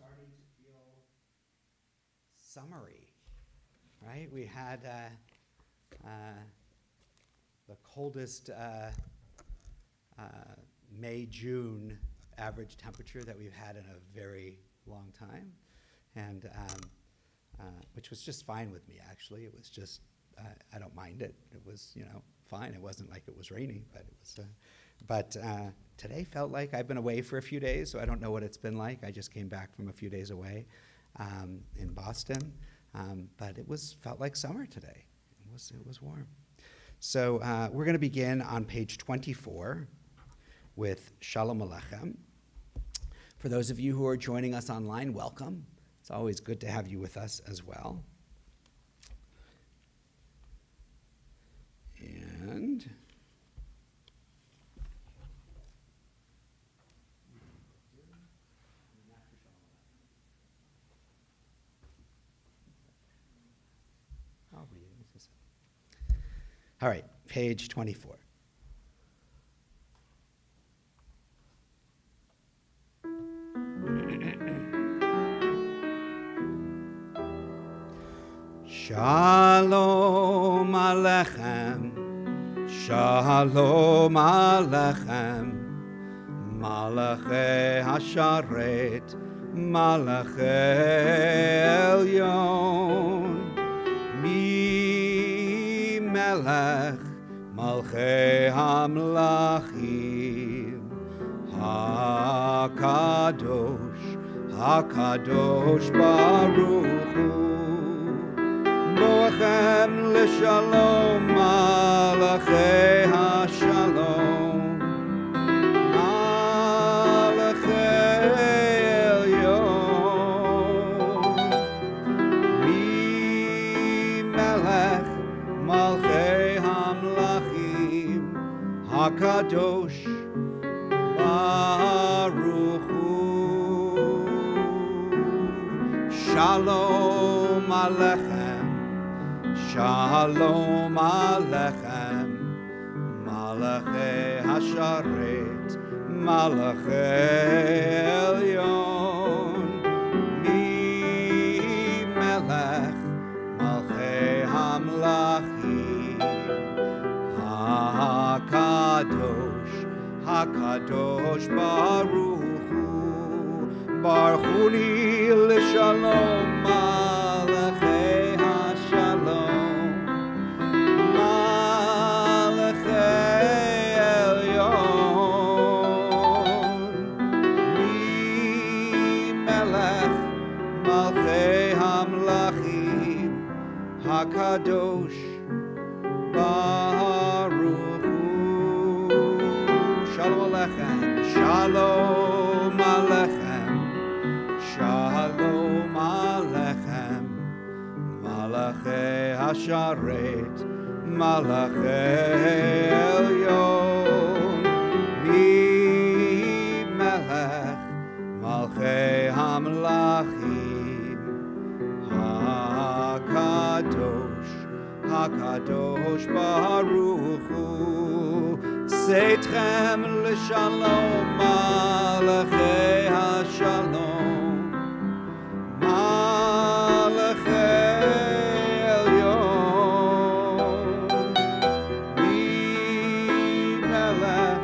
starting to feel summery, right? We had the coldest May, June average temperature that we've had in a very long time, and which was just fine with me, actually. It was just, I don't mind it. It was, fine. It wasn't like it was raining, but it was, but today felt like I've been away for a few days, so I don't know what it's been like. I just came back from a few days away in Boston, but felt like summer today. It was warm. So we're going to begin on page 24 with Shalom Aleichem. For those of you who are joining us online, welcome. It's always good to have you with us as well. And I'll read it. All right, page 24. Shalom Aleichem, Shalom Aleichem, Malachei Hasharet, Malachei Elyon, Mi Melech, Malchei Hamlachim, HaKadosh, HaKadosh Baruch Hu, Boachem l'shalom, Malachei Hashalom, Malachei Elyon, Mi Melech, Malchei Hamlachim, HaKadosh Baruch Hu. Shalom Aleichem, Shalom Aleichem, Malachei Hasharet, Malachei Elyon, Mi Melech, Malchei Hamlachim, HaKadosh, HaKadosh Baruch Hu, Baruchuni l'shalom, Malachei Hashalom, Malachei Elyon, Mi Melech, Malchei Hamlachim, HaKadosh Baruch Hu. Shalom Aleichem, Shalom Aleichem, Shalom Aleichem, Malachei Hasharet, Malachei Elyon, Mi Melech, Malchei Hamlachim, HaKadosh, HaKadosh Baruch Hu, Seitchem l'shalom, Malachei Hashalom, Malachei Elyon, Mi Melech,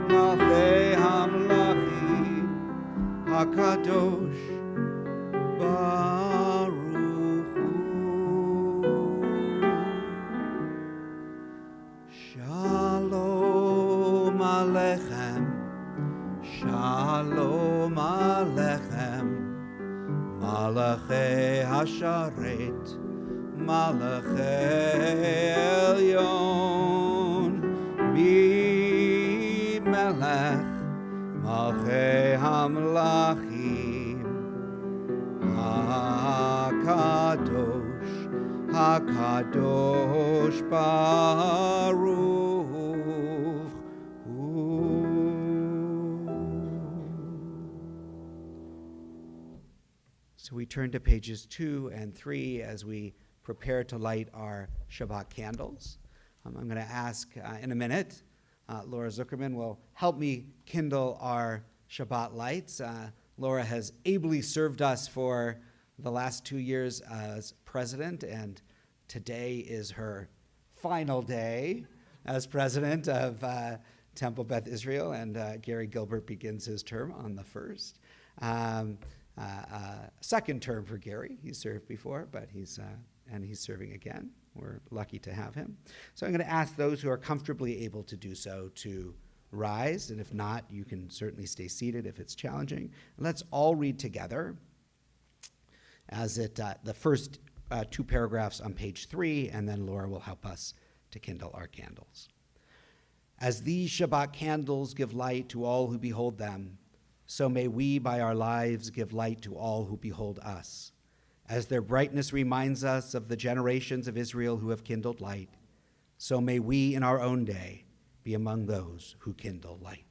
Malchei Hamlachim, HaKadosh Baruch Hu. Shalom Aleichem, Shalom Aleichem, Malachei Hasharet, Malachei Elyon, Mi Melech, Malchei Hamlachim, HaKadosh, HaKadosh Baruch Hu. So we turn to pages 2 and 3 as we prepare to light our Shabbat candles. I'm going to ask in a minute, Laura Zuckerman will help me kindle our Shabbat lights. Laura has ably served us for the last 2 years as president, and today is her final day as president of Temple Beth Israel, and Gary Gilbert begins his term on the 1st. Second term for Gary. He's served before, but he's serving again. We're lucky to have him. So I'm going to ask those who are comfortably able to do so to rise, and if not, you can certainly stay seated if it's challenging. And let's all read together as the first 2 paragraphs on page 3, and then Laura will help us to kindle our candles. As these Shabbat candles give light to all who behold them, so may we by our lives give light to all who behold us. As their brightness reminds us of the generations of Israel who have kindled light, so may we in our own day be among those who kindle light.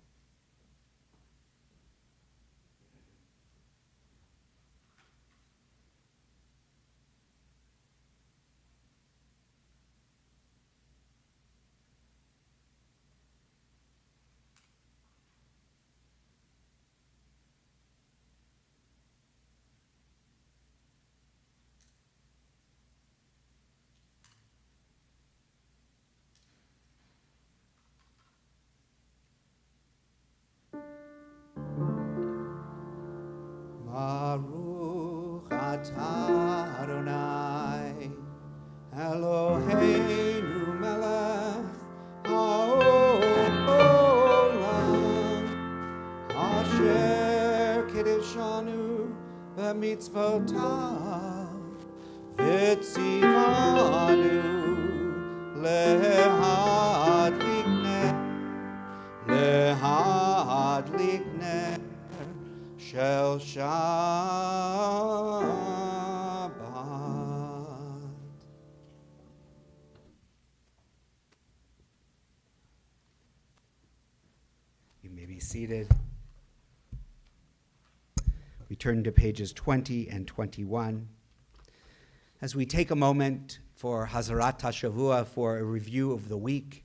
Baruch atah Adonai, Eloheinu melech haolam, asher kiddushanu b'mitzvotav, v'tzivanu lehadlik ner shel Shabbat. You may be seated. We turn to pages 20 and 21. As we take a moment for Hazarat HaShavua, for a review of the week,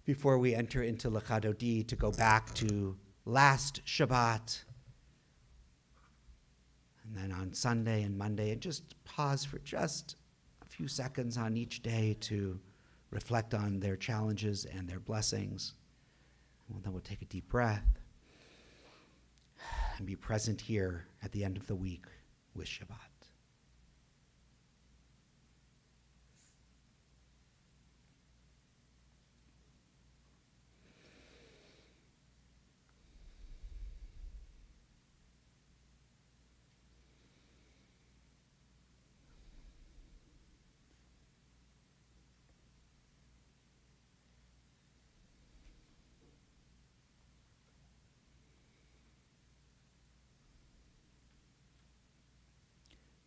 before we enter into Lecha Dodi, to go back to last Shabbat, and then on Sunday and Monday, and just pause for just a few seconds on each day to reflect on their challenges and their blessings. And then we'll take a deep breath and be present here at the end of the week with Shabbat.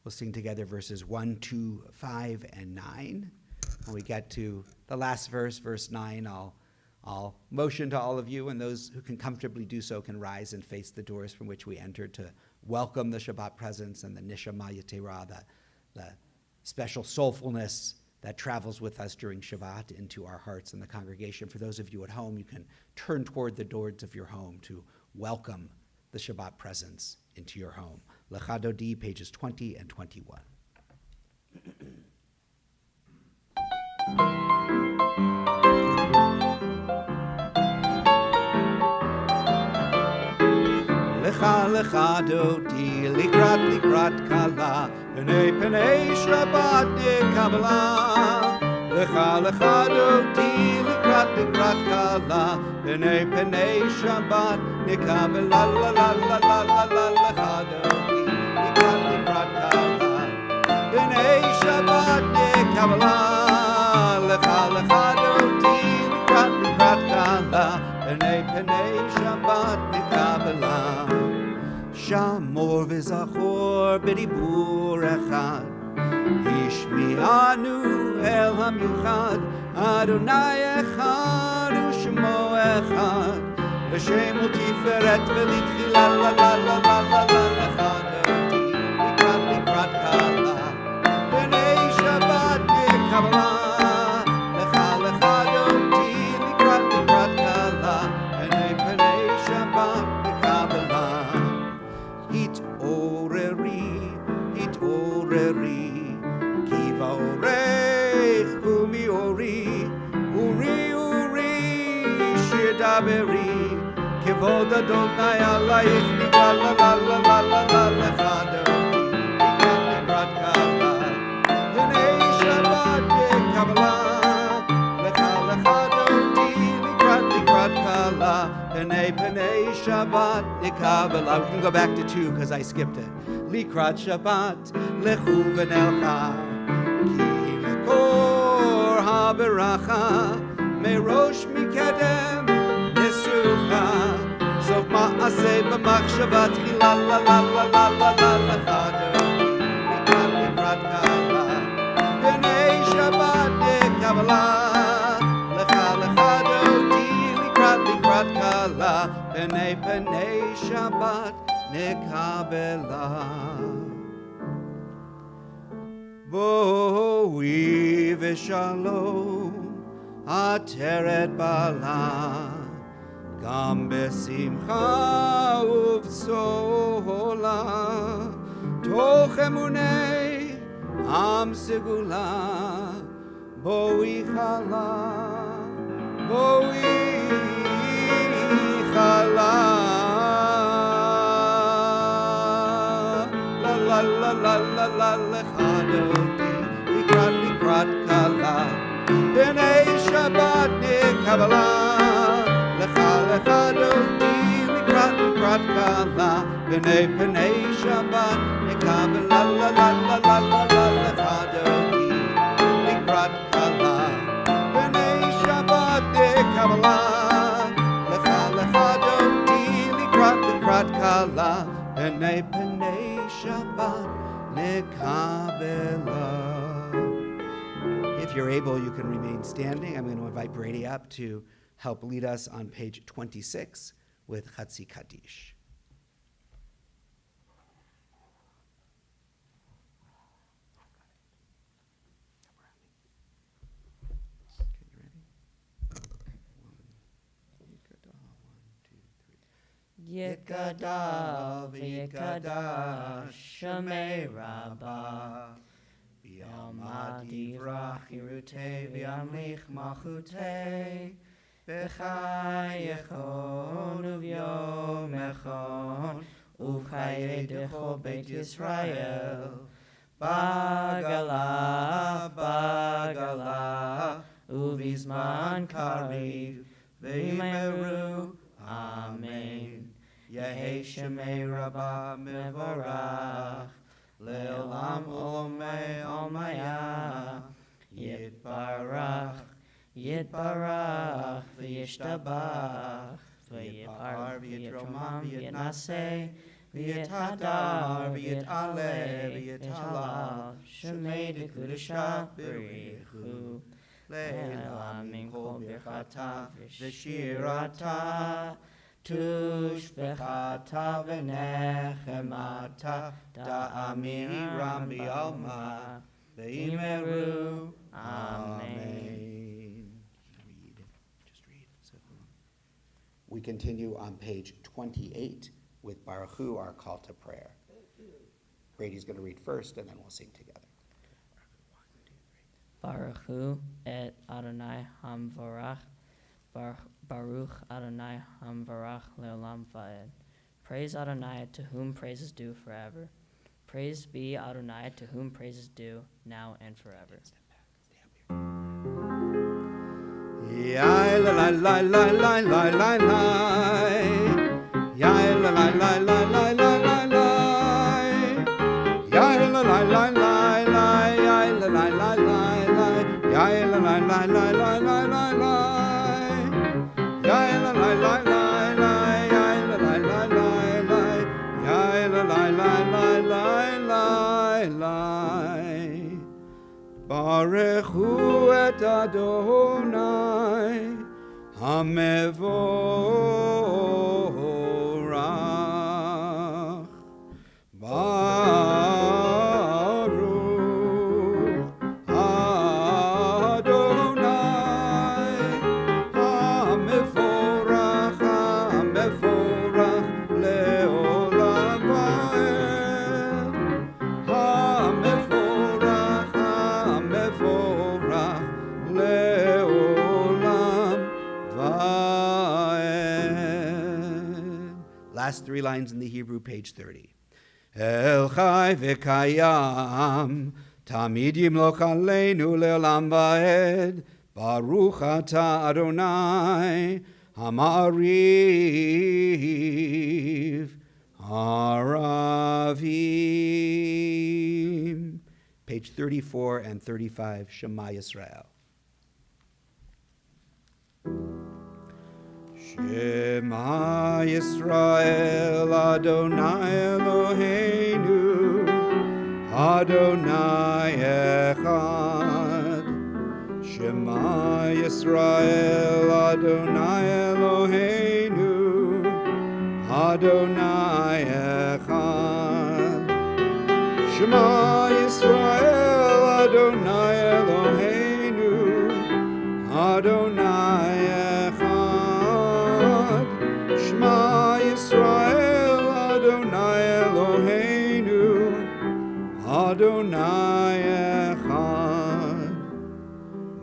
We'll sing together verses 1, 2, 5, and 9. When we get to the last verse, verse 9, I'll motion to all of you, and those who can comfortably do so can rise and face the doors from which we enter to welcome the Shabbat presence and the Neshama Yetera, the special soulfulness that travels with us during Shabbat into our hearts and the congregation. For those of you at home, you can turn toward the doors of your home to welcome the Shabbat presence into your home. Lecha Dodi, pages 20 and 21. Lecha lecha dodi, likrat kala, penei Shabbat nekabla. Lecha lecha dodi, likrat kala, penei Shabbat nekabla. La la la la la lecha dodi, likrat kala, penei Shabbat nekabla. Lecha lecha dodi, likrat kala, penei Shabbat nekabla. Shamor v'zachor b'dibur echad, Hishmi'anu el hamiuchad, Adonai echad u'shemo echad, L'shem u'tiferet v'litchila la la la la la la lecha dodi, likrat kala, b'nei Shabbat nekabla. Lecha lecha dodi, likrat kala, b'nei Shabbat nekabla. כבוד אדוני עלייך נקרא לה לה לה לה לה לה לך אדוני לקראת קלה הנה שבת קבלה לך אדוני לקראת קלה הנה פני שבת נקבלה. We can go back to 2 because I skipped it. לקראת שבת לכו ונלכה כי מקור הברכה מראש מקדם נסוכה סוף מעשה במחשבה תחילה לה לה לה לה לה לה לך אדוני לקראת קלה הנה שבת נקבלה לך אדוני לקראת קלה הנה פני שבת נקבלה. בואי ושלום עטרת בעלה גם בשמחה ובצהלה תוך אמוני עם סגולה בואי חלה בואי חלה la la la la la לך אדוני לקראת קלה הנה שבת נקבלה לך אדוני לקראת קלה הנה פני שבת נקבלה la la la la la la לך אדוני לקראת קלה הנה שבת נקבלה לך אדוני לקראת קלה הנה פני Shabbat nekabela. If you're able, you can remain standing. I'm going to invite Brady up to help lead us on page 26 with Chatzi Kaddish. Yikada v'yikada Shemei Rabbah B'yalma divrach yirutei v'yamlich malchutei B'chayechon uvyom echon U'chaye decho Beit Yisrael Bagala Uvizman kariv V'yimeru Amen. Yehi Shemei Rabbah mevorach Le'olam olomei olmaya Yitbarach V'yishtabach V'yipar v'yitromam v'yitnaseh V'yithadar v'yit'ale v'yit'halal Shemei dekudusha b'richu Le'elam min kol birchata v'shirata Tushbechata v'nechemata da'amiram b'alma v'imeru. Amen. Just read. We continue on page 28 with Baruch Hu, our call to prayer. Brady's going to read first, and then we'll sing together. Baruch Hu et Adonai Hamvorach Baruch Adonai Hamvarach Leolam Vaed. Praise Adonai, to whom praise is due forever. Praise be Adonai, to whom praise is due now and forever. Yai la la la la la la la la. Yai la la la la la la la la. Yai la la la la la. Yai la la la la la. Yai la la la la la la la la. Yai la la la la la, yai la la la la la, yai la la la la la la. Baruch Hu et Adonai Hamevorach. Le'olam va'ed. Last three lines in the Hebrew, page 30. El chai v'kayam, tamid yimloch aleinu le'olam va'ed, Baruch ata Adonai, Hamariv, Haravim. Page 34 and 35, Shema Yisrael. Shema Yisrael, Adonai Eloheinu, Adonai Echad. Shema Yisrael, Adonai Eloheinu, Adonai Echad. Shema Yisrael, Adonai Eloheinu, Adonai Echad. Shema Yisrael, Adonai Eloheinu, Adonai Echad.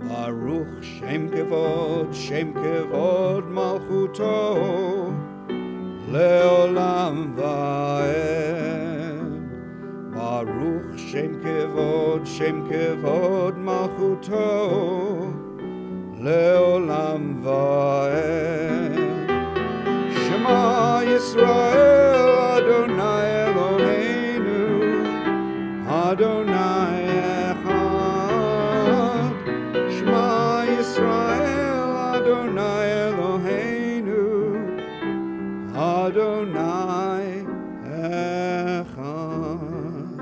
Baruch Shem Kevod Malchuto, Leolam Va'ed. Baruch Shem Kevod Malchuto, Leolam Va'ed. Shema Yisrael, Adonai Eloheinu, Adonai Echad. Shema Yisrael, Adonai Eloheinu, Adonai Echad.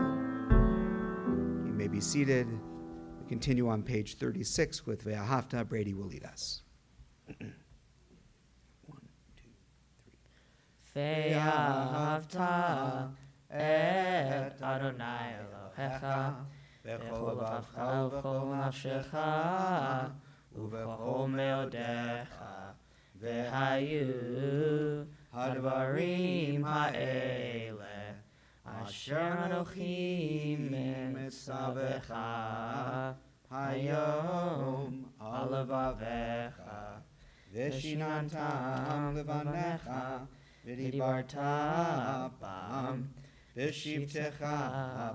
You may be seated. We continue on page 36 with Ve'ahavta. Brady will lead us. 1, 2, 3. Ve'ahavta et Adonai Elohecha, V'chol levavcha v'chol nafshecha, Uv'chol meodecha, Ve'hayu hadvarim ha'ele, Asher Anochi mitzavecha, Hayom al levavecha, V'shinantam levanecha, V'dibarta bam, V'shivtecha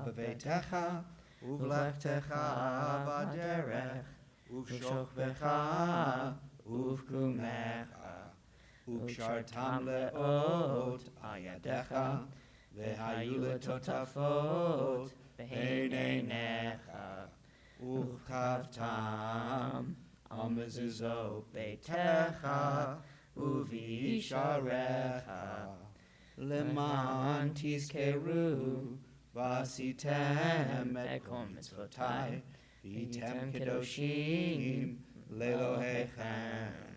b'veitecha, Uv'lechtecha b'derech, Uv'shokbecha uv'kumecha, Uv'shartam le'ot ayadecha, V'hayu letotafot b'eineinecha, Uv'kavtam al mezuzot beitecha, Uv'yisharecha, Leman tizkeru, V'asitem et kol mitzvotai, V'yitem kedoshim le'Elohechem.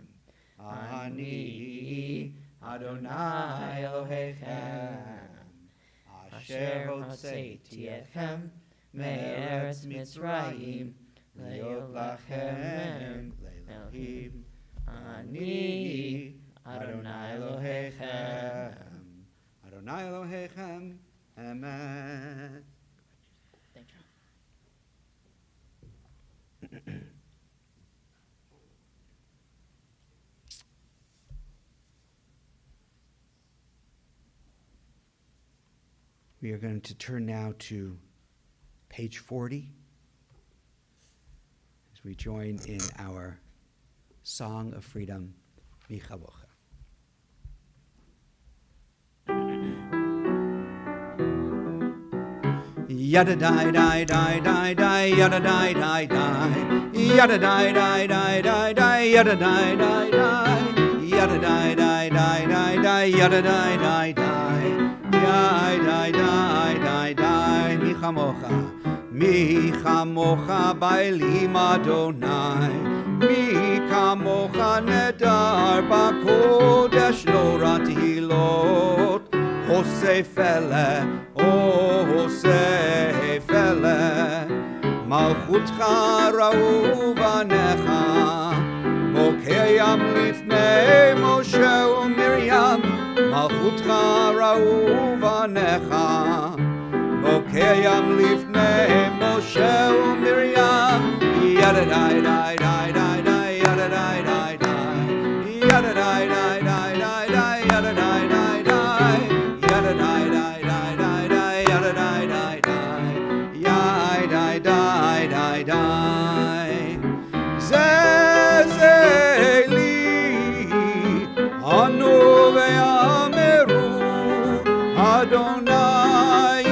Ani Adonai Elohechem, Asher hotzeiti etchem me'eretz Mitzrayim, le'ot lachem Elohim. Ani Adonai Elohechem, Adonai Elohechem, Amen. Thank you. We are going to turn now to page 40 as we join in our Song of Freedom, Michavocha. Yada die die die die die yada die die die yada die die die die die yada die die die yada die die die die die yada die die die die die die die mi chamocha bailim Adonai mi kamocha nedar bakodesh lo ratihilot Hosei fele, oh Hosei fele, Malchutcha ra'u vanecha, Bokeyam lifnei Moshe u'Miriam, Malchutcha ra'u vanecha, Bokeyam lifnei Moshe u'Miriam, Yada dai dai dai dai dai, Yada dai dai dai, Yada dai dai dai dai dai, Yada dai dai dai. Adonai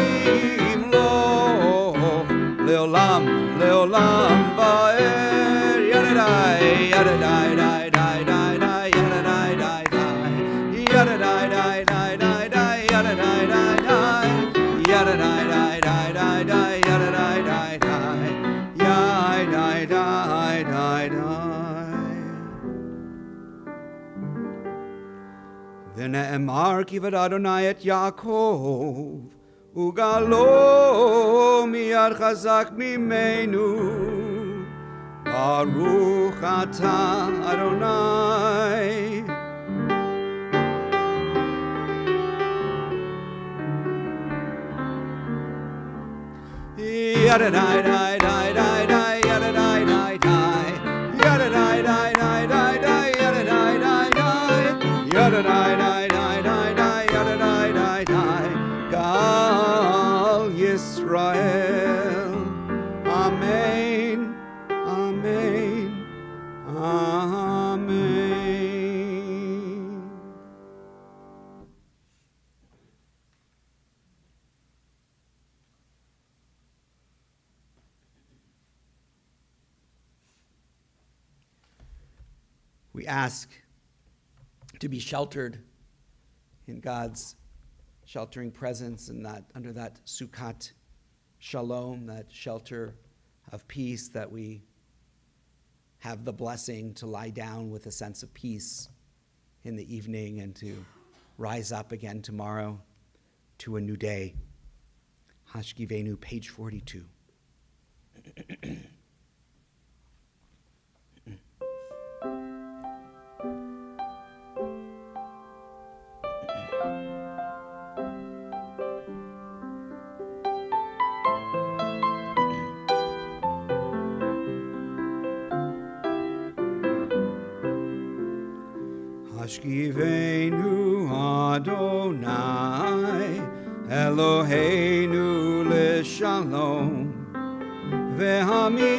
Imloch Leolam Leolam Vaer Yadadai Yadadai Dai Dai Dai Dai Yadadai Dai Dai Yadadai Dai Dai Dai Dai Yadadai Dai Dai Yadadai Dai Dai Dai Dai Yadadai Dai Dai Yai Dai Dai Dai Dai V'ne'emar ki vad Adonai et Yaakov Ugalo miyad chazak mimenu Baruch atah Adonai Yada dai dai dai dai dai yada dai dai dai yada dai dai dai dai dai yada dai dai dai yada dai dai dai dai dai yada dai dai dai Gal Yisrael Amen Amen Amen. We ask to be sheltered in God's sheltering presence and that under that Sukkot Shalom, that shelter of peace, that we have the blessing to lie down with a sense of peace in the evening and to rise up again tomorrow to a new day. Hashkivenu, page 42. Hashkivenu Adonai Eloheinu l'shalom Vehamidenu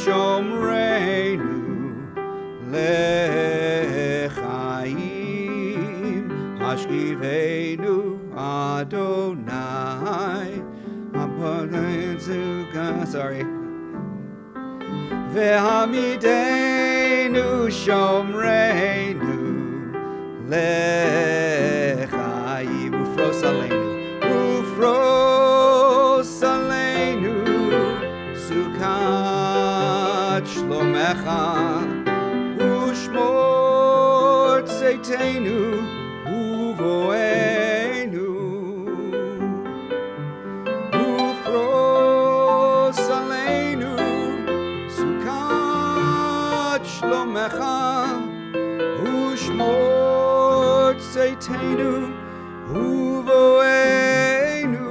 shomreinu lechaim Hashkivenu Adonai Sorry. Vehamidenu shomreinu lechaim ufros aleinu sukat shlomecha ushmor tzeitenu uvoenu ufros aleinu sukat shlomecha ushmor tzeitenu uvoenu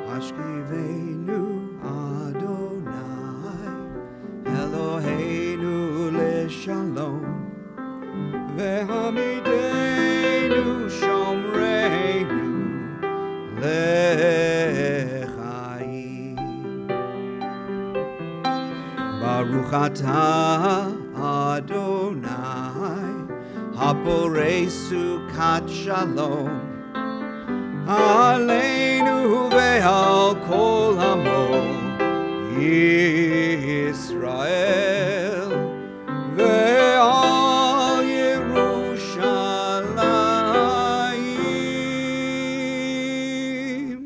Hashkivenu Adonai Eloheinu l'shalom Vehamidenu shomreinu lechaim Baruch atah Adonai Haporei Sukkot Shalom Aleinu ve'al kol hamo Yisrael ve'al Yerushalayim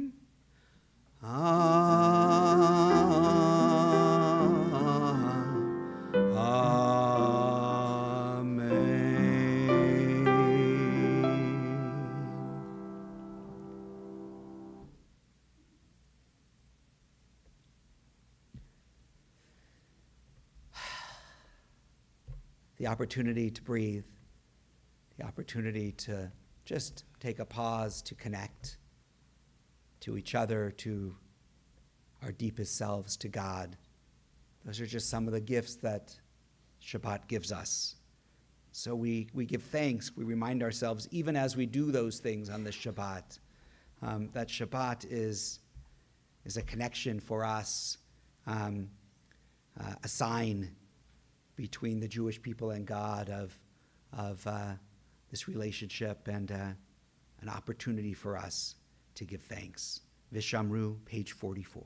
the opportunity to breathe, the opportunity to just take a pause to connect to each other, to our deepest selves, to God. Those are just some of the gifts that Shabbat gives us. So we give thanks, we remind ourselves, even as we do those things on the Shabbat, that Shabbat is a connection for us, a sign between the Jewish people and God of this relationship and an opportunity for us to give thanks. Vishamru, page 44.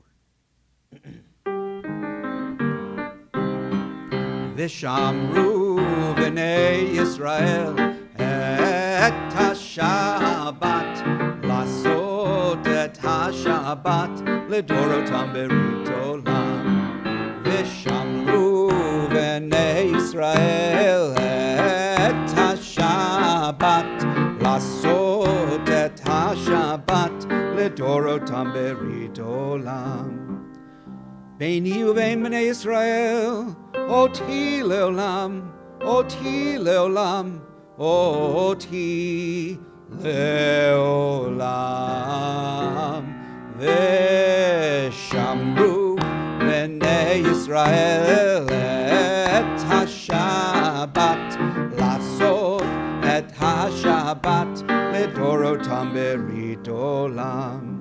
Vishamru b'nei Yisrael et ha-Shabbat lasot et ha-Shabbat לדורותם ברית עולם. ושמרו בני ישראל את השבת, לעשות את השבת לדורותם ברית עולם. ביני ובין בני ישראל אותי לעולם, אותי לעולם, אותי לעולם. ושמרו בני ישראל את השבת, לעשות את השבת לדורותם ברית עולם.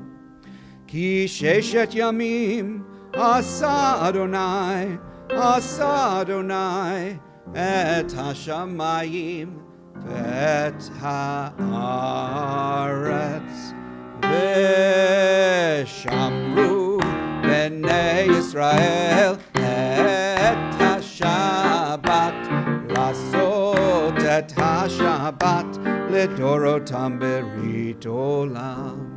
כי ששת ימים עשה אדוני, עשה אדוני את השמיים ואת הארץ. ושמרו בני ישראל את השבת, לעשות את השבת לדורותם ברית עולם.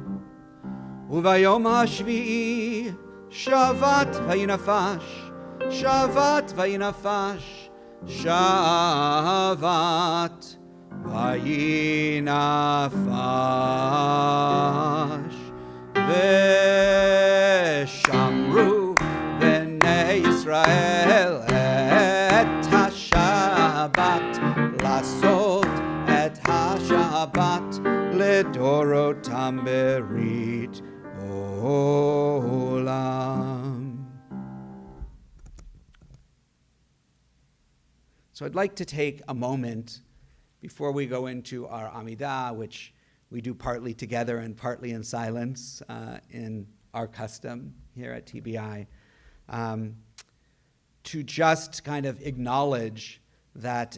וביום השביעי שבת וינפש, שבת וינפש, שבת וינפש. ושמרו בני ישראל את השבת, לעשות את השבת לדורותם ברית עולם. So I'd like to take a moment before we go into our Amidah, which we do partly together and partly in silence in our custom here at TBI, to just kind of acknowledge that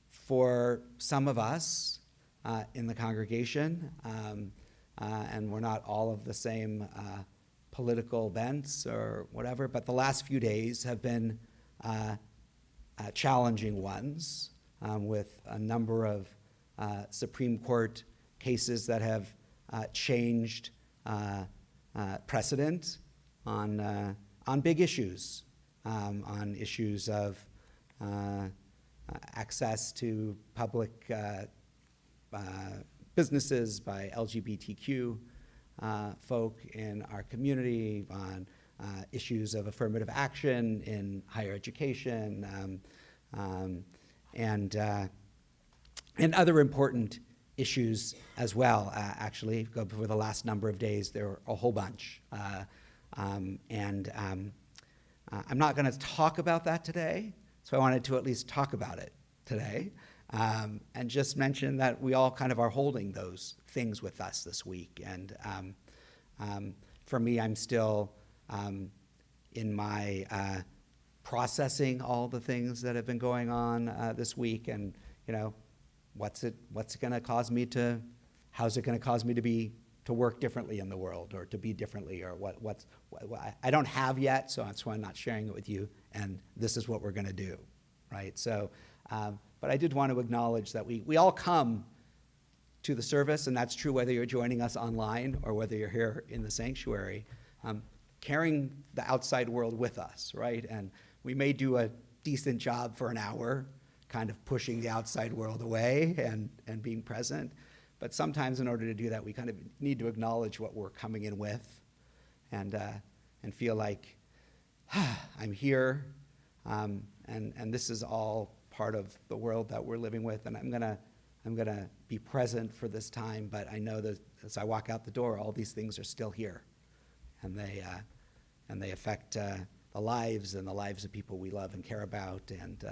for some of us in the congregation, and we're not all of the same political bents or whatever, but the last few days have been challenging ones, with a number of Supreme Court cases that have changed precedent on big issues, on issues of access to public businesses by LGBTQ folk in our community, on issues of affirmative action in higher education, and other important issues as well. Actually, for the last number of days, there were a whole bunch. I'm not going to talk about that today, so I wanted to at least talk about it today, and just mention that we all kind of are holding those things with us this week. And for me, I'm still in my processing all the things that have been going on this week, and what's it going to cause me to? How's it going to cause me to work differently in the world, or to be differently, or what I don't have yet, so that's why I'm not sharing it with you. And this is what we're going to do, right? So, but I did want to acknowledge that we all come to the service, and that's true whether you're joining us online or whether you're here in the sanctuary, carrying the outside world with us, right? And we may do a decent job for an hour, kind of pushing the outside world away and being present. But sometimes in order to do that, we kind of need to acknowledge what we're coming in with, and feel like, I'm here, and this is all part of the world that we're living with, and I'm gonna be present for this time, but I know that as I walk out the door, all these things are still here, and they affect the lives and the lives of people we love and care about, and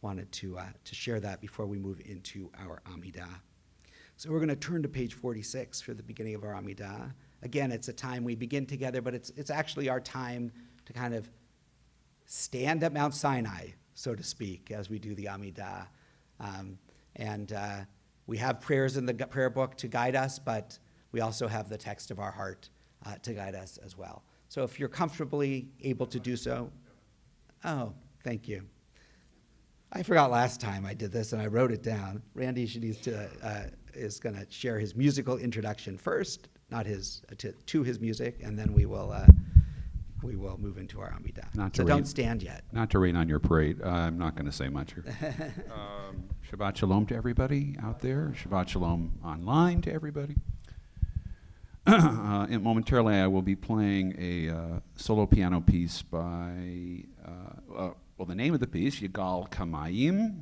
wanted to share that before we move into our Amidah. So we're going to turn to page 46 for the beginning of our Amidah. Again, it's a time we begin together, but it's actually our time to kind of stand at Mount Sinai, so to speak, as we do the Amidah. And we have prayers in the prayer book to guide us, but we also have the text of our heart to guide us as well. So if you're comfortably able to do so. Oh, thank you. I forgot last time I did this, and I wrote it down. Randy is going to share his musical introduction first, not his to his music, and then we will move into our Amidah. So don't stand yet. Not to rain on your parade. I'm not going to say much here. Shabbat Shalom to everybody out there. Shabbat Shalom online to everybody. And momentarily, I will be playing a solo piano piece by, the name of the piece, Yigal Kamayim,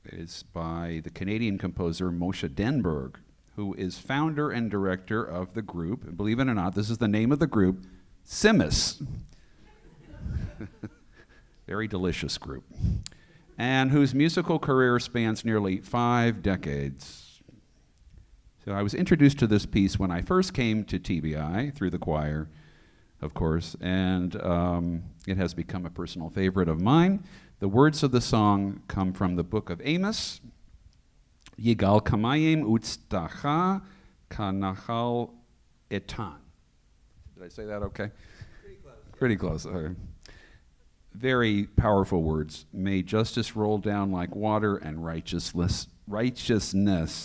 is by the Canadian composer Moshe Denberg, who is founder and director of the group, and believe it or not, this is the name of the group, Simis. Very delicious group. And whose musical career spans nearly 5 decades. So I was introduced to this piece when I first came to TBI through the choir, of course, and it has become a personal favorite of mine. The words of the song come from the book of Amos. Yigal kamayim utstacha kanachal etan. Did I say that okay? Pretty close. Okay. Very powerful words. May justice roll down like water and righteousness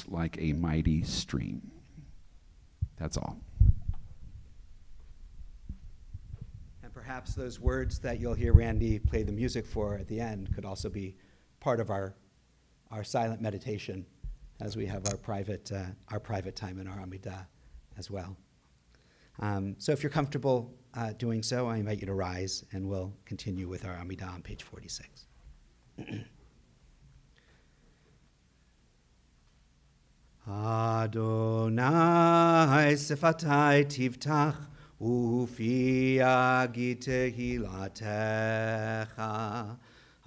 like a mighty stream. That's all. And perhaps those words that you'll hear Randy play the music for at the end could also be part of our silent meditation as we have our private time in our Amidah as well. So if you're comfortable doing so, I invite you to rise, and we'll continue with our Amidah on page 46. Adonai sifatai tivtach ufi agit tehilatecha.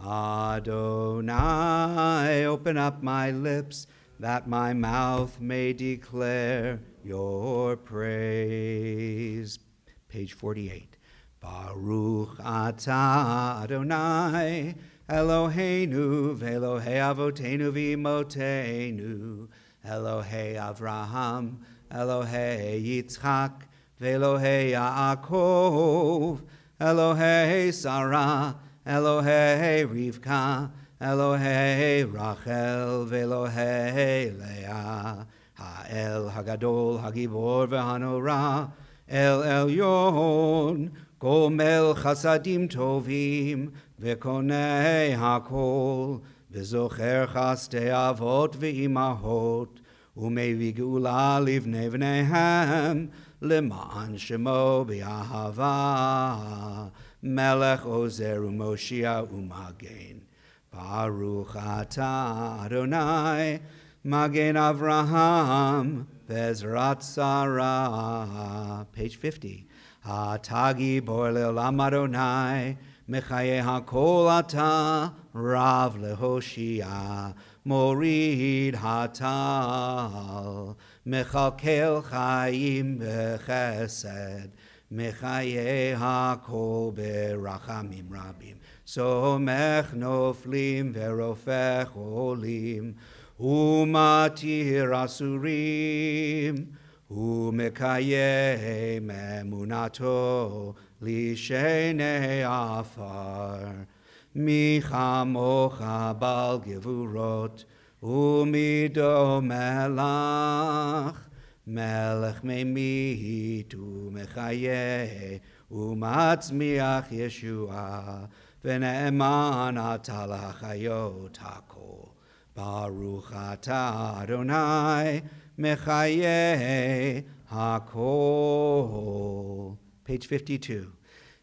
Adonai, open up my lips that my mouth may declare your praise. Page 48. Baruch atah Adonai Eloheinu ve'Elohei avotenu v'imotenu Elohei Avraham Elohei Yitzchak ve'Elohei Yaakov Elohei Sarah Elohei Rivka Elohei Rachel ve'Elohei Leah Ha'el Hagadol Hagibor ve'Hanorah El Elyon, Gomel Chasadim Tovim, Vekonei Hakol, Vezocher Chaste Avot Ve'imahot, Umevi Geula Livnei Vneihem, Leman Shemo B'Ahava, Melech Ozer Umoshia Umagen, Baruch Atah Adonai, Magen Avraham, Bezrat Sarah. Page 50. Hatagi bor le'olam Adonai, Mechaye hakol ata, Rav lehoshia, Morid hatal, Mechalkel chayim bechesed, Mechaye hakol berachamim rabim, Somech noflim verofech olim, Umatir asurim, umekayem emunato lishenei afar, michamocha bal gevurot, umido melach, melech memit umechaye, umatzmiach Yeshua, v'ne'eman atal hachayot hakol. Baruch atah Adonai mechaye hakol. Page 52.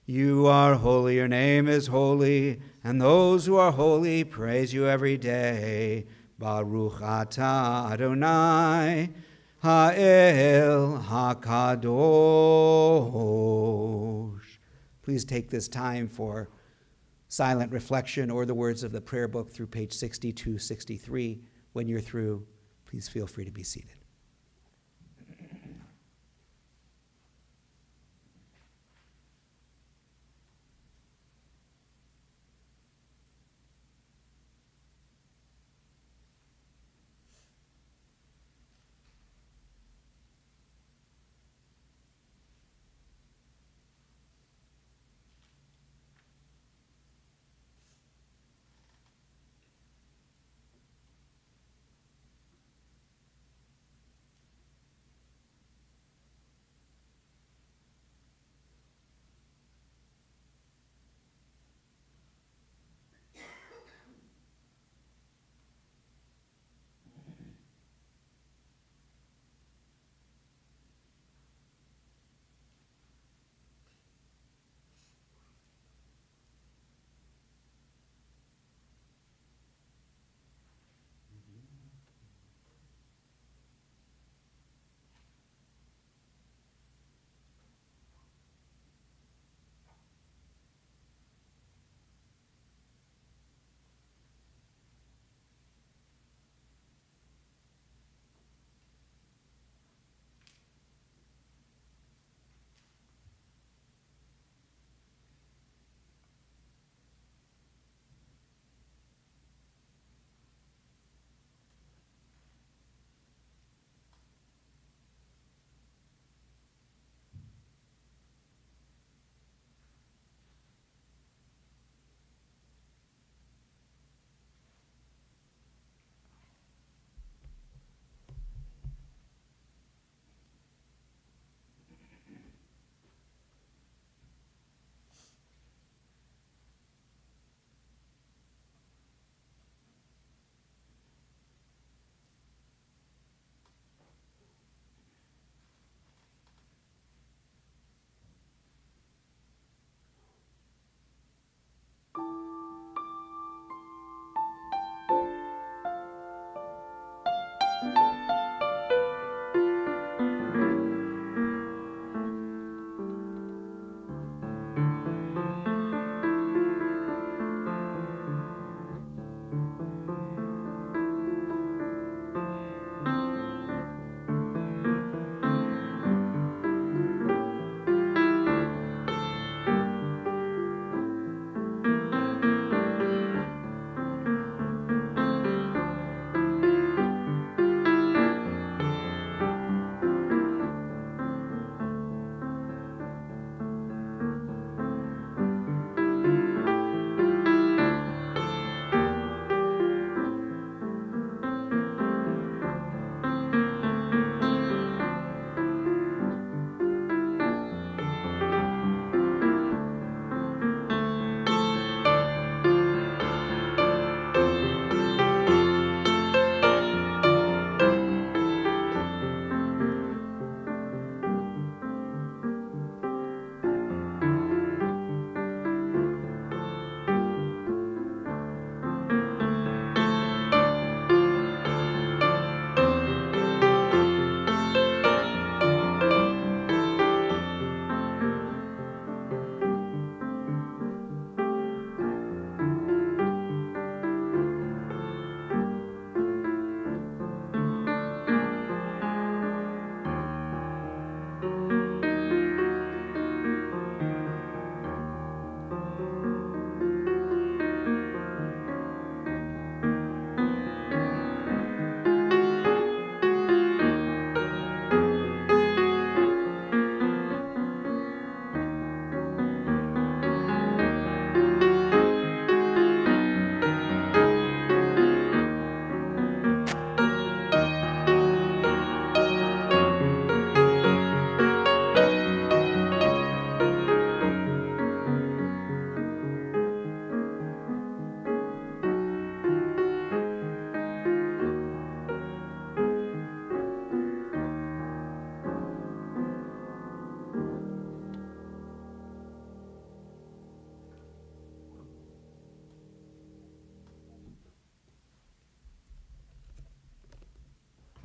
You are holy, your name is holy, and those who are holy praise you every day. Baruch atah Adonai ha'el hakadosh. Please take this time for silent reflection or the words of the prayer book through page 62, 63. When you're through, please feel free to be seated.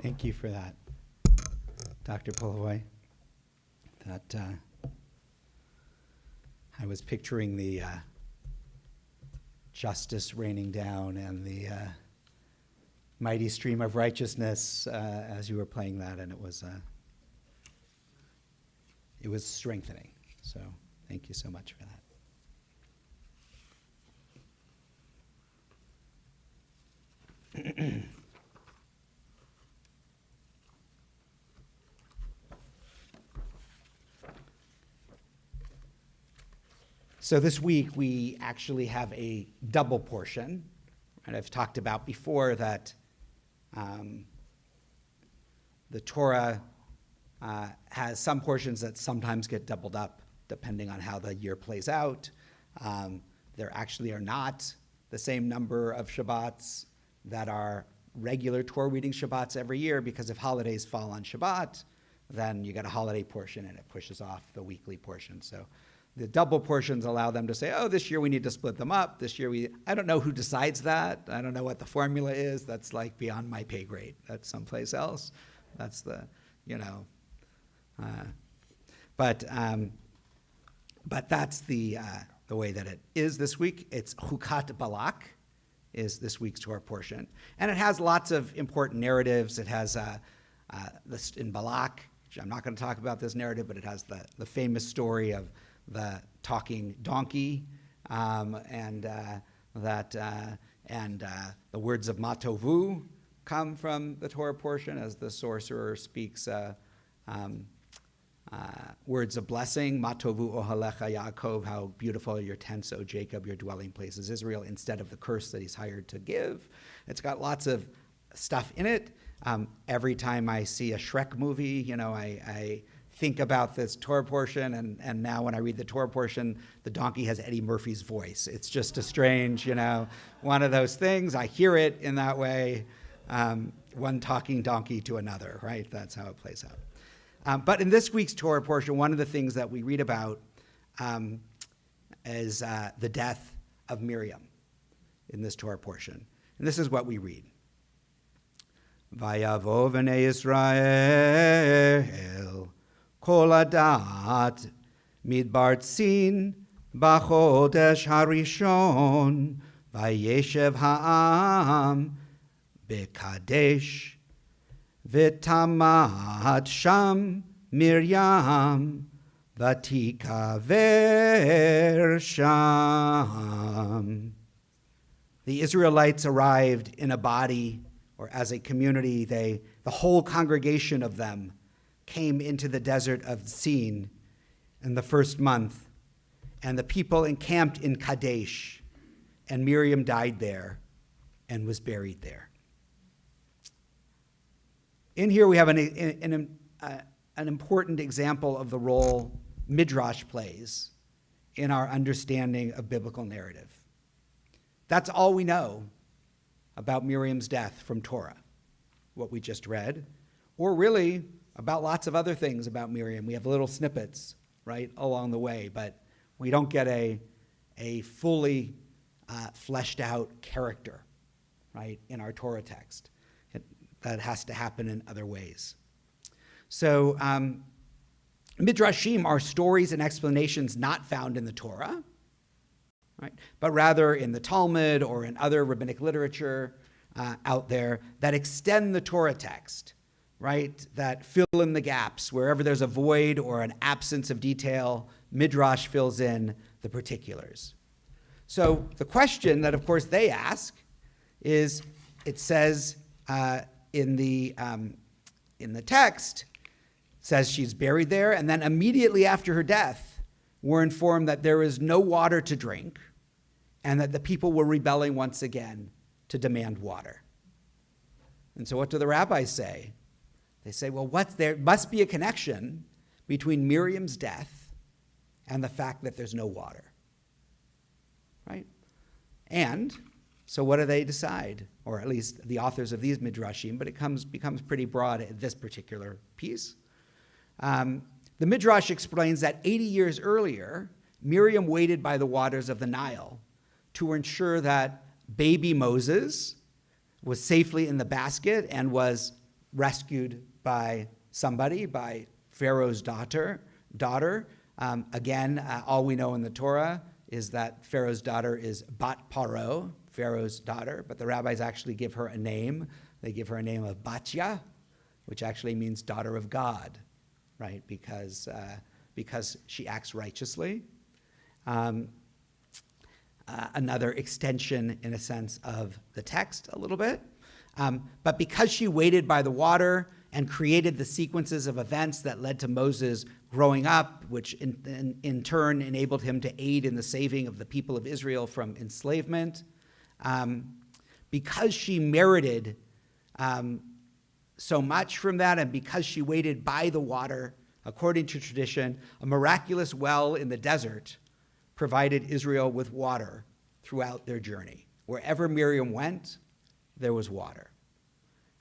Thank you for that, Dr. Polovoy. That I was picturing the justice raining down and the mighty stream of righteousness as you were playing that, and it was strengthening. So thank you so much for that. So this week we actually have a double portion. And I've talked about before that the Torah has some portions that sometimes get doubled up depending on how the year plays out. There actually are not the same number of Shabbats that are regular Torah reading Shabbats every year, because if holidays fall on Shabbat, then you get a holiday portion and it pushes off the weekly portion. So the double portions allow them to say, oh, this year we need to split them up. This year I don't know who decides that. I don't know what the formula is. That's like beyond my pay grade. That's someplace else. That's the, but that's the way that it is this week. It's Chukat Balak is this week's Torah portion. And it has lots of important narratives. It has this in Balak, which I'm not going to talk about this narrative, but it has the famous story of the talking donkey, and the words of Matovu come from the Torah portion as the sorcerer speaks words of blessing. Matovu ohalecha Yaakov, how beautiful are your tents, O Jacob, your dwelling place is Israel, instead of the curse that he's hired to give. It's got lots of stuff in it. Every time I see a Shrek movie, I think about this Torah portion, and now when I read the Torah portion, the donkey has Eddie Murphy's voice. It's just a strange, one of those things. I hear it in that way, one talking donkey to another, right? That's how it plays out. But in this week's Torah portion, one of the things that we read about is the death of Miriam in this Torah portion. And this is what we read. Vayavo v'nei Yisrael Kol adat midbar tzin b'chodesh harishon vayeshev ha'am bekadesh v'tamad sham Miriam v'tikaver sham. The Israelites arrived in a body, or as a community. The whole congregation of them came into the desert of Sin in the first month, and the people encamped in Kadesh, and Miriam died there and was buried there. In here we have an important example of the role Midrash plays in our understanding of biblical narrative. That's all we know about Miriam's death from Torah, what we just read, or really about lots of other things about Miriam. We have little snippets, right, along the way, but we don't get a fully fleshed out character, right, in our Torah text. That has to happen in other ways. So Midrashim are stories and explanations not found in the Torah, right, but rather in the Talmud or in other rabbinic literature out there that extend the Torah text, right, that fill in the gaps. Wherever there's a void or an absence of detail, Midrash fills in the particulars. So the question that, of course, they ask is, it says in the text, says she's buried there, and then immediately after her death, we're informed that there is no water to drink, and that the people were rebelling once again to demand water. And so what do the rabbis say? They say, well, there must be a connection between Miriam's death and the fact that there's no water, right? And so what do they decide? Or at least the authors of these midrashim, but it becomes pretty broad at this particular piece. The Midrash explains that 80 years earlier, Miriam waited by the waters of the Nile to ensure that baby Moses was safely in the basket and was rescued by somebody, by Pharaoh's daughter. Again, all we know in the Torah is that Pharaoh's daughter is Bat Paro, Pharaoh's daughter, but the rabbis actually give her a name. They give her a name of Batya, which actually means daughter of God, right? Because she acts righteously. Another extension, in a sense, of the text a little bit. But because she waited by the water and created the sequences of events that led to Moses growing up, which in turn enabled him to aid in the saving of the people of Israel from enslavement, because she merited so much from that, and because she waited by the water, according to tradition, a miraculous well in the desert provided Israel with water throughout their journey. Wherever Miriam went, there was water.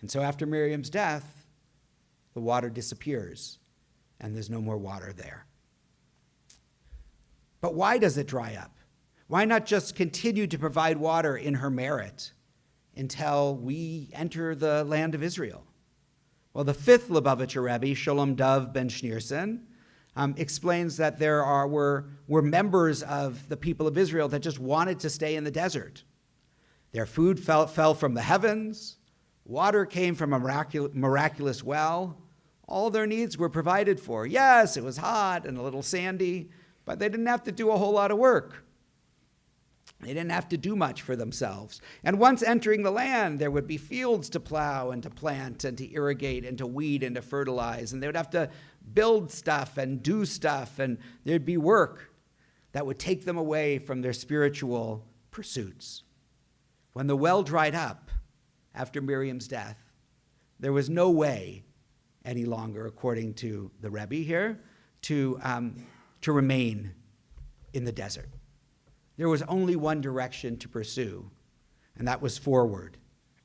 And so after Miriam's death, the water disappears, and there's no more water there. But why does it dry up? Why not just continue to provide water in her merit until we enter the land of Israel? Well, the fifth Lubavitcher Rebbe, Sholem Dov ben Schneerson, explains that there were members of the people of Israel that just wanted to stay in the desert. Their food fell from the heavens. Water came from a miraculous well. All their needs were provided for. Yes, it was hot and a little sandy, but they didn't have to do a whole lot of work. They didn't have to do much for themselves. And once entering the land, there would be fields to plow and to plant and to irrigate and to weed and to fertilize. And they would have to build stuff and do stuff, and there'd be work that would take them away from their spiritual pursuits. When the well dried up after Miriam's death, there was no way any longer, according to the Rebbe here, to remain in the desert. There was only one direction to pursue, and that was forward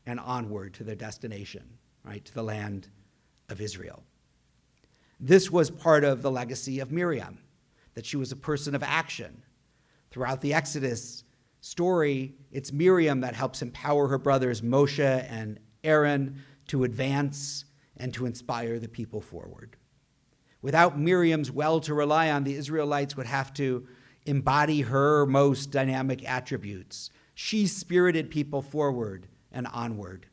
and onward to their destination, right, to the land of Israel. This was part of the legacy of Miriam, that she was a person of action. Throughout the Exodus story, it's Miriam that helps empower her brothers Moshe and Aaron to advance and to inspire the people forward. Without Miriam's well to rely on, the Israelites would have to embody her most dynamic attributes. She spirited people forward and onward.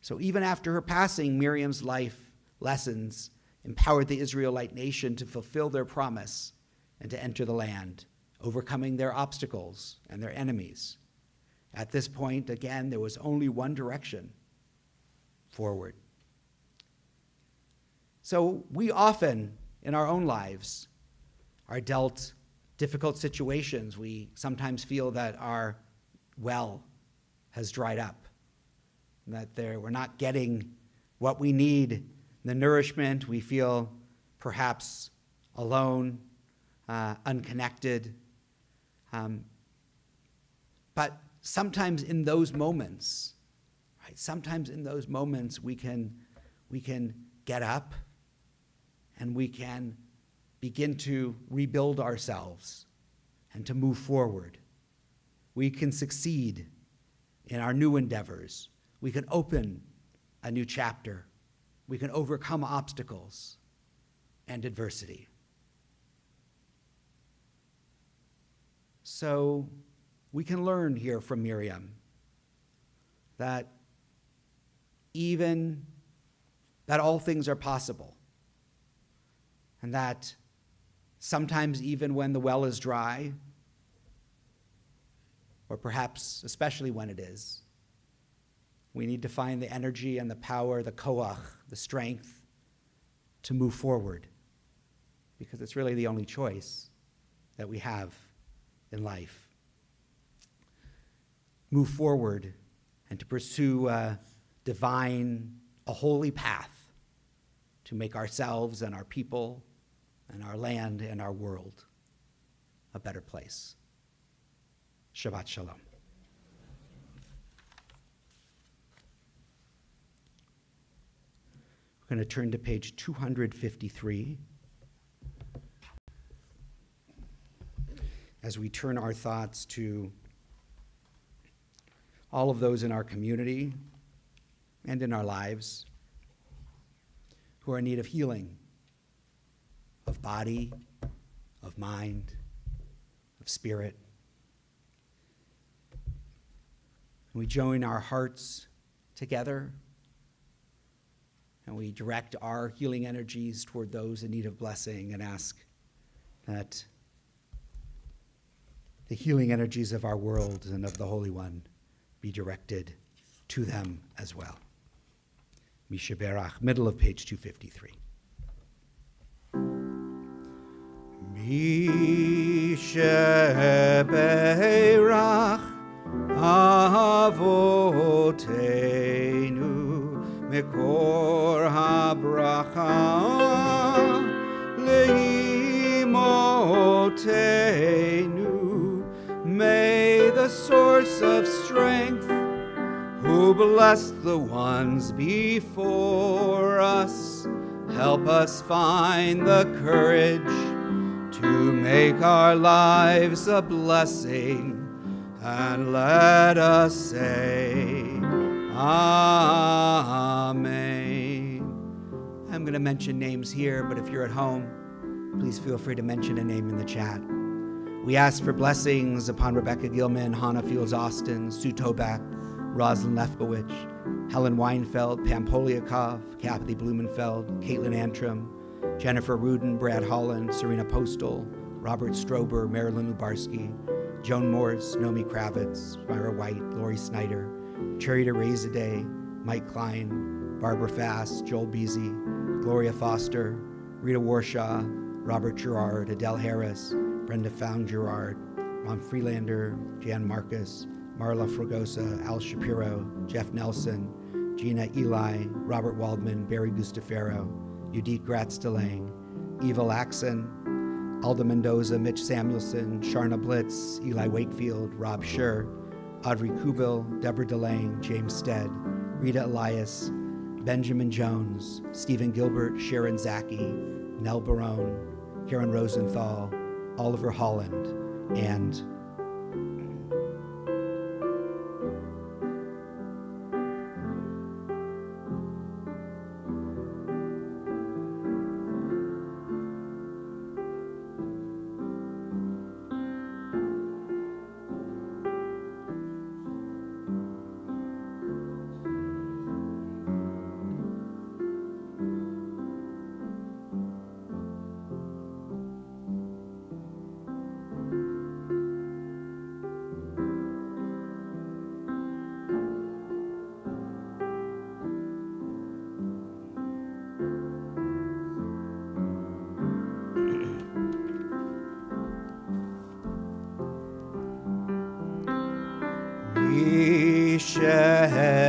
So even after her passing, Miriam's life lessons empowered the Israelite nation to fulfill their promise and to enter the land, overcoming their obstacles and their enemies. At this point, again, there was only one direction: forward. So we often, in our own lives, are dealt difficult situations. We sometimes feel that our well has dried up, that we're not getting what we need, the nourishment. We feel perhaps alone, unconnected. But sometimes in those moments, right? Sometimes in those moments we can get up and we can begin to rebuild ourselves and to move forward. We can succeed in our new endeavors. We can open a new chapter. We can overcome obstacles and adversity. So we can learn here from Miriam that all things are possible, and that sometimes even when the well is dry, or perhaps especially when it is, we need to find the energy and the power, the koach, the strength to move forward, because it's really the only choice that we have in life. Move forward and to pursue a holy path to make ourselves and our people and our land and our world a better place. Shabbat Shalom. We're going to turn to page 253 as we turn our thoughts to all of those in our community and in our lives who are in need of healing, of body, of mind, of spirit. And we join our hearts together, and we direct our healing energies toward those in need of blessing and ask that the healing energies of our world and of the Holy One be directed to them as well. Misha Berach, middle of page 253. Misha Berach Avotenu Mekor HaBracha Leimotenu. May the source of strength, who blessed the ones before us, help us find the courage to make our lives a blessing, and let us say, Amen. I'm going to mention names here, but if you're at home, please feel free to mention a name in the chat. We ask for blessings upon Rebecca Gilman, Hannah Fields Austin, Sue Toback, Rosalind Lefkowitz, Helen Weinfeld, Pam Poliakov, Kathy Blumenfeld, Caitlin Antrim, Jennifer Rudin, Brad Holland, Serena Postal, Robert Strober, Marilyn Lubarski, Joan Morse, Nomi Kravitz, Myra White, Lori Snyder, Charita Razaday, Mike Klein, Barbara Fass, Joel Beasy, Gloria Foster, Rita Warshaw, Robert Gerard, Adele Harris, Brenda Found Gerard, Ron Freelander, Jan Marcus, Marla Fragosa, Al Shapiro, Jeff Nelson, Gina Eli, Robert Waldman, Barry Gustafaro, Judith Gratz-Delang, Eva Laxon, Alda Mendoza, Mitch Samuelson, Sharna Blitz, Eli Wakefield, Rob Scher, Audrey Kubil, Deborah Delange, James Stead, Rita Elias, Benjamin Jones, Stephen Gilbert, Sharon Zaki, Nell Barone, Karen Rosenthal, Oliver Holland, and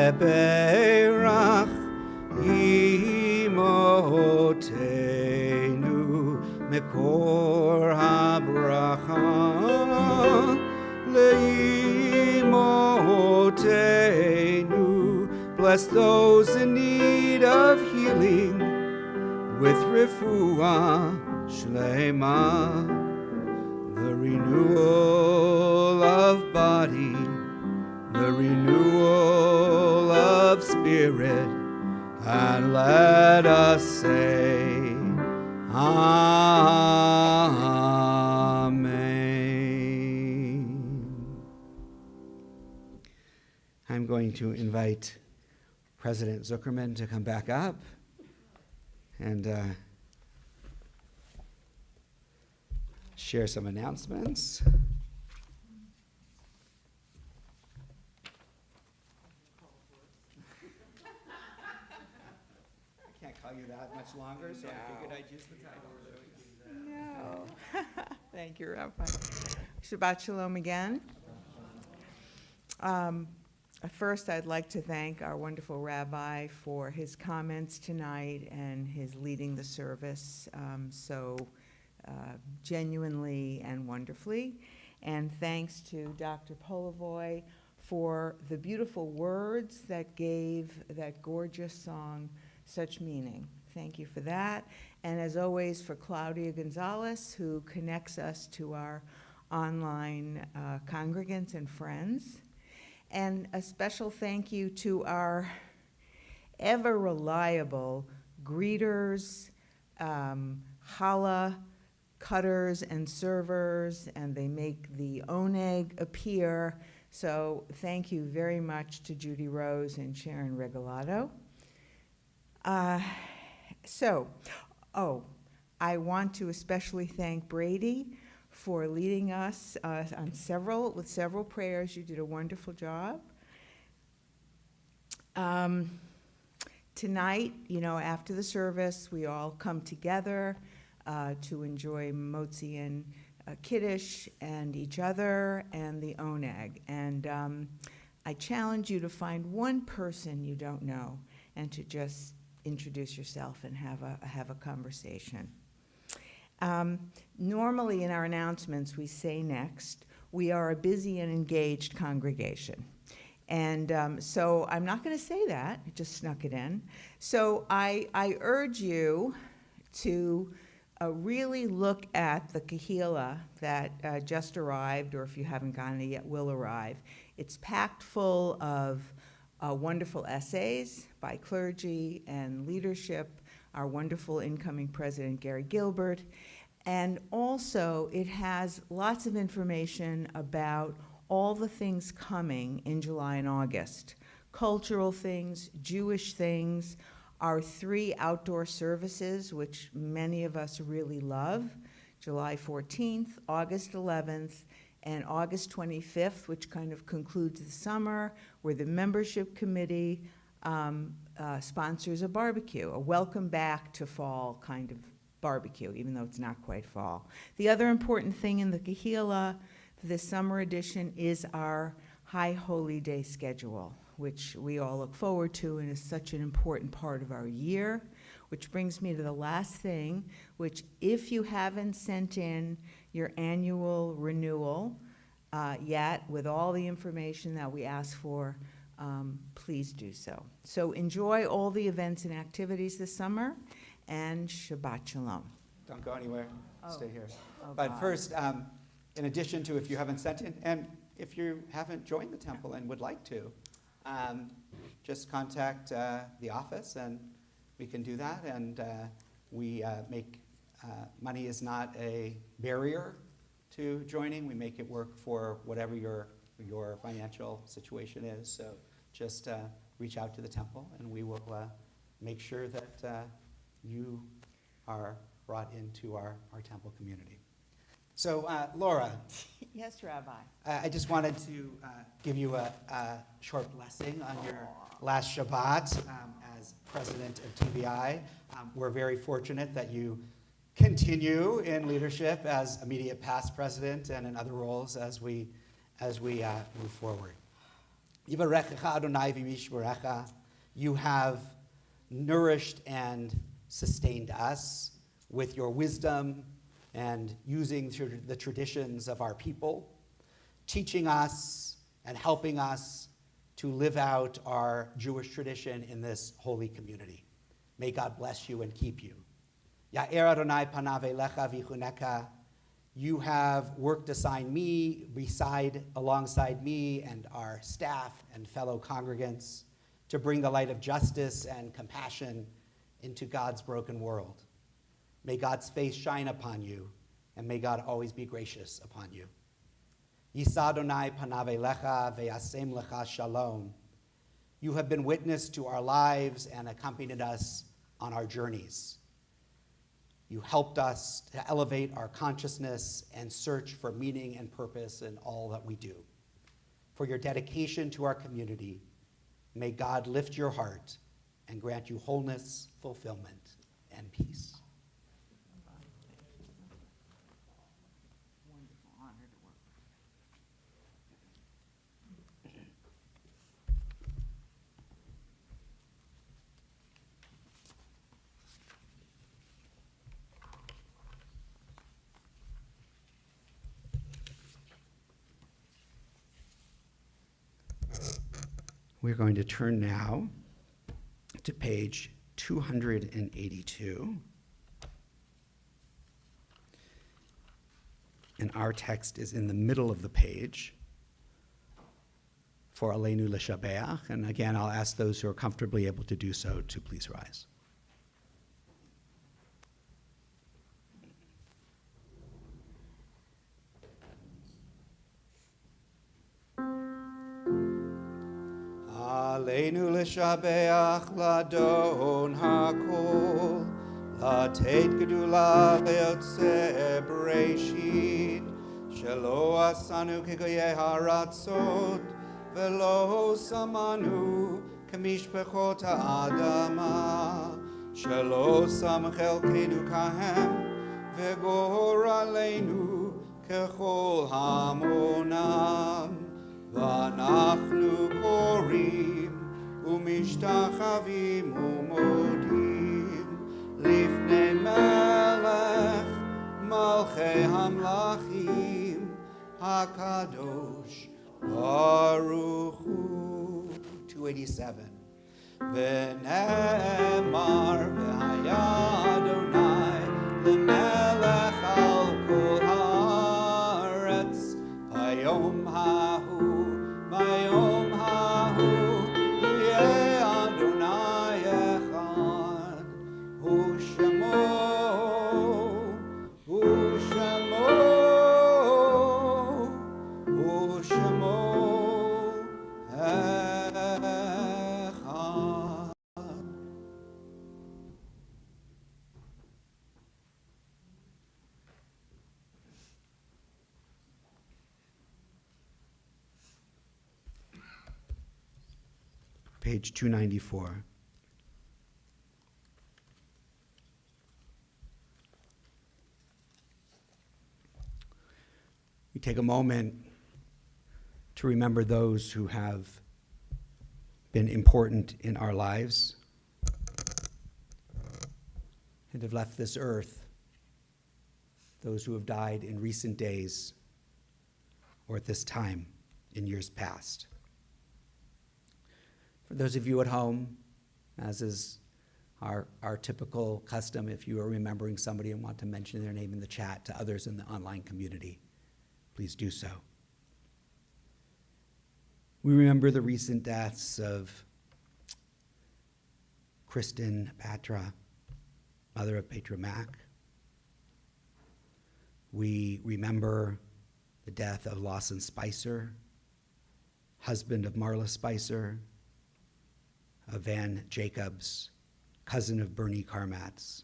Sheberach imotenu mekor habracha leimotenu. Bless those in need of healing with refuah shlema, the renewal of body, the renewal of spirit, and let us say, Amen. I'm going to invite President Zuckerman to come back up and share some announcements. You that much longer, so I figured I'd use the title. No. Thank you, Rabbi. Shabbat Shalom again. First, I'd like to thank our wonderful Rabbi for his comments tonight and his leading the service so genuinely and wonderfully. And thanks to Dr. Polivoy for the beautiful words that gave that gorgeous song such meaning. Thank you for that. And as always, for Claudia Gonzalez, who connects us to our online congregants and friends. And a special thank you to our ever reliable greeters, challah cutters and servers, and they make the oneg appear. So thank you very much to Judy Rose and Sharon Regalado. I want to especially thank Brady for leading us with several prayers. You did a wonderful job. Tonight, after the service, we all come together to enjoy motzi and kiddush and each other and the oneg. And I challenge you to find one person you don't know and to just introduce yourself and have a conversation. Normally in our announcements, we say next, we are a busy and engaged congregation. And so I'm not going to say that, I just snuck it in. So I urge you to really look at the kahila that just arrived, or if you haven't gotten it yet, will arrive. It's packed full of wonderful essays by clergy and leadership, our wonderful incoming president, Gary Gilbert. And also, it has lots of information about all the things coming in July and August. Cultural things, Jewish things, our 3 outdoor services, which many of us really love, July 14th, August 11th, and August 25th, which kind of concludes the summer, where the membership committee sponsors a barbecue, a welcome back to fall kind of barbecue, even though it's not quite fall. The other important thing in the kahila, this summer edition, is our High Holy Day schedule, which we all look forward to and is such an important part of our year. Which brings me to the last thing, which if you haven't sent in your annual renewal yet with all the information that we ask for, please do so. So enjoy all the events and activities this summer, and Shabbat Shalom. Don't go anywhere. Stay here. Oh, But God. first, in addition to if you haven't sent in, and if you haven't joined the temple and would like to, just contact the office and we can do that. And we make money is not a barrier to joining. We make it work for whatever your financial situation is. So just reach out to the temple and we will make sure that you are brought into our temple community. So, Laura, Yes, Rabbi. I just wanted to give you a short blessing on your last Shabbat as president of TBI. We're very fortunate that you continue in leadership as immediate past president and in other roles as we move forward. Yivarechecha Adonai v'mishmerecha. You have nourished and sustained us with your wisdom and using the traditions of our people, teaching us and helping us to live out our Jewish tradition in this holy community. May God bless you and keep you. Ya'er Adonai panav elecha v'chuneka. You have work assigned me, alongside me and our staff and fellow congregants to bring the light of justice and compassion into God's broken world. May God's face shine upon you, and may God always be gracious upon you. Yisa Adonai panav elecha ve'yasem lecha shalom. You have been witness to our lives and accompanied us on our journeys. You helped us to elevate our consciousness and search for meaning and purpose in all that we do. For your dedication to our community, may God lift your heart and grant you wholeness, fulfillment, and peace. Wonderful honor to work. We're going to turn now to page 282. And our text is in the middle of the page for Aleinu L'Shabeach. And again, I'll ask those who are comfortably able to do so to please rise. Aleinu l'shabeach ladon hakol, לתת גדולה ויוצא בראשית, שלא עשנו כגויי הארצות, ולא שמנו כמשפחות האדמה, שלא שם חלקנו כהם, וגורלנו ככל המונם, ואנחנו קוראים ומשתחווים ומודים לפני מלך מלכי המלכים הקדוש ברוך הוא. 287. ונאמר והיה אדוני למלך על כל הארץ ביום ההוא יהיה אדוני אחד ושמו אחד. Page 294. We take a moment to remember those who have been important in our lives and have left this earth, those who have died in recent days or at this time in years past. For those of you at home, as is our typical custom, if you are remembering somebody and want to mention their name in the chat to others in the online community, please do so. We remember the recent deaths of Kristen Patra, mother of Petra Mack. We remember the death of Lawson Spicer, husband of Marla Spicer, of Van Jacobs, cousin of Bernie Karmatz.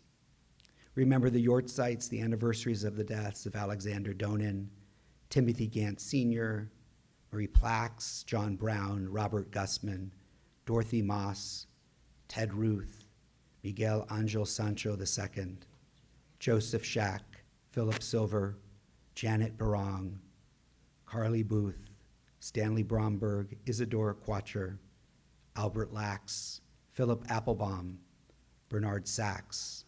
Remember the Yortzites, the anniversaries of the deaths of Alexander Donin, Timothy Gant Sr., Marie Plax, John Brown, Robert Gussman, Dorothy Moss, Ted Ruth, Miguel Angel Sancho II, Joseph Shack, Philip Silver, Janet Barong, Carly Booth, Stanley Bromberg, Isidore Quatcher, Albert Lax, Philip Applebaum, Bernard Sachs,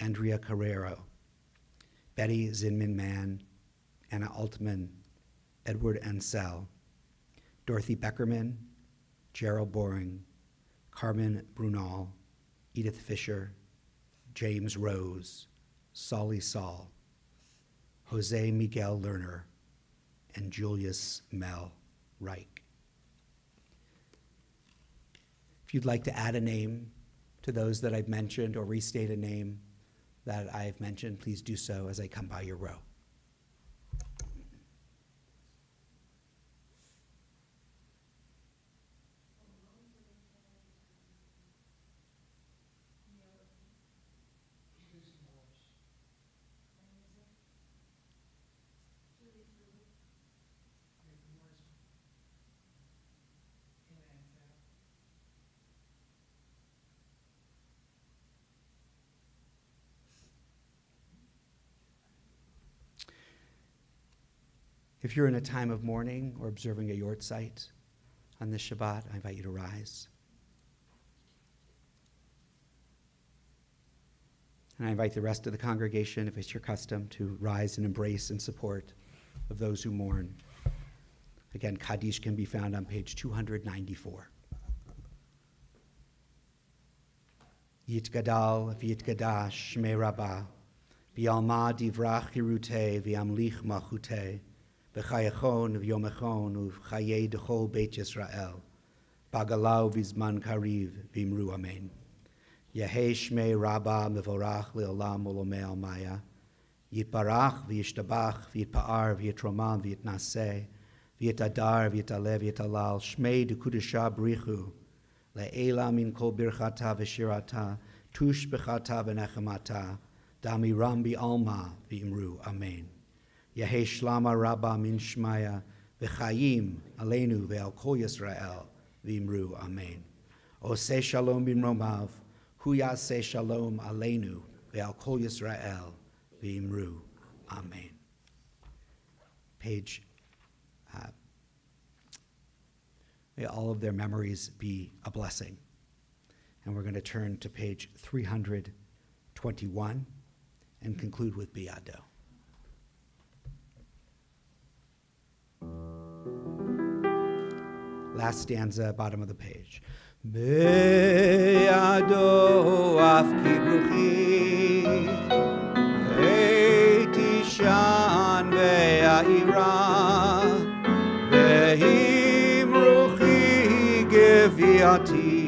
Andrea Carrero, Betty Zinman Mann, Anna Altman, Edward Ansel, Dorothy Beckerman, Gerald Boring, Carmen Brunal, Edith Fisher, James Rose, Solly Saul, Jose Miguel Lerner, and Julius Mel Reich. If you'd like to add a name to those that I've mentioned or restate a name that I've mentioned, please do so as I come by your row. If you're in a time of mourning or observing a Yortzeit on this Shabbat, I invite you to rise. And I invite the rest of the congregation, if it's your custom, to rise and embrace in support of those who mourn. Again, Kaddish can be found on page 294. Yitgadal v'yitgadash shmei rabbah, v'yalma divrach hirutei v'yamlich malchutei, v'chayachon v'yomechon v'chayei dechol Beit Yisrael, bagalau v'zman kariv v'imru amen. Yehei shmei rabbah mevorach le'olam olomei almaya, yitbarach v'yishtabach v'yitpa'ar v'yitroman v'yitnaseh, v'yet adar, v'yet alev, v'yet alal, shmei dekudesha brichu, le'ela min kol birchata v'shirata, tush b'chata v'nechemata, dami ram bi'alma v'imru, amen. Yehei shlama rabba min shmaya, v'chayim aleinu ve'al kol Yisrael, v'imru, amen. Oseh shalom b'mromav, hu yaseh shalom aleinu ve'al kol Yisrael, v'imru, amen. Page, may all of their memories be a blessing. And we're going to turn to page 321 and conclude with Biado. Last stanza, bottom of the page. Biado afki bruchi, eiti shan ve'aira, ve'im ruchi geviati,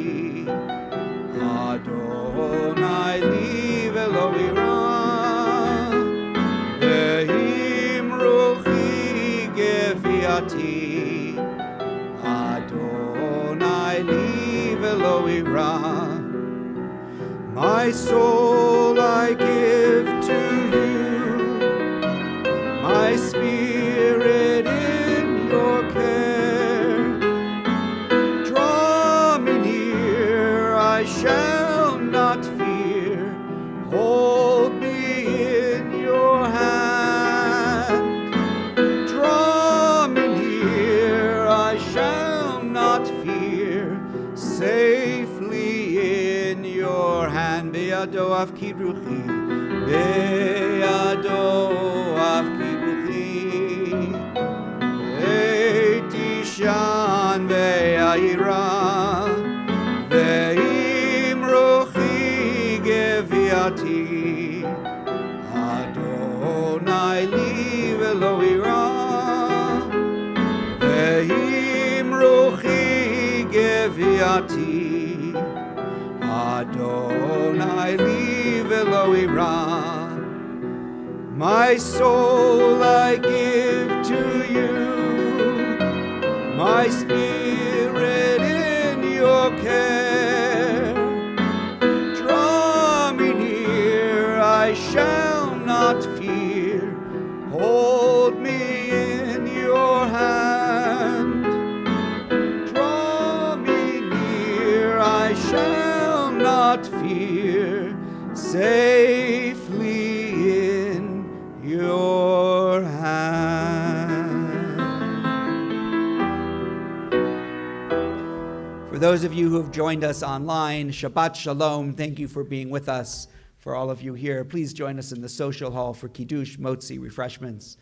Adonai li ve'lo ira, ve'im ruchi geviati, Adonai li ve'lo ira. My soul I give to you, my spirit in your care. Draw me near, I shall not fear. Hold me in your hand. Draw me near, I shall not fear. Safely in your hand. Be'ado afki ruchi, be'ado afki ruchi, eiti shan ve'aira, ve'im ruchi geviati, Adonai li ve'lo ira, ve'im ruchi geviati, Adonai li ve'lo ira. My soul I give to you, my spirit in your care. Draw me near, I shall not fear. Hold me in your hand. Draw me near, I shall not fear. Safely in your hand. For those of you who have joined us online, Shabbat Shalom. Thank you for being with us. For all of you here, please join us in the social hall for Kiddush, Motzi, refreshments,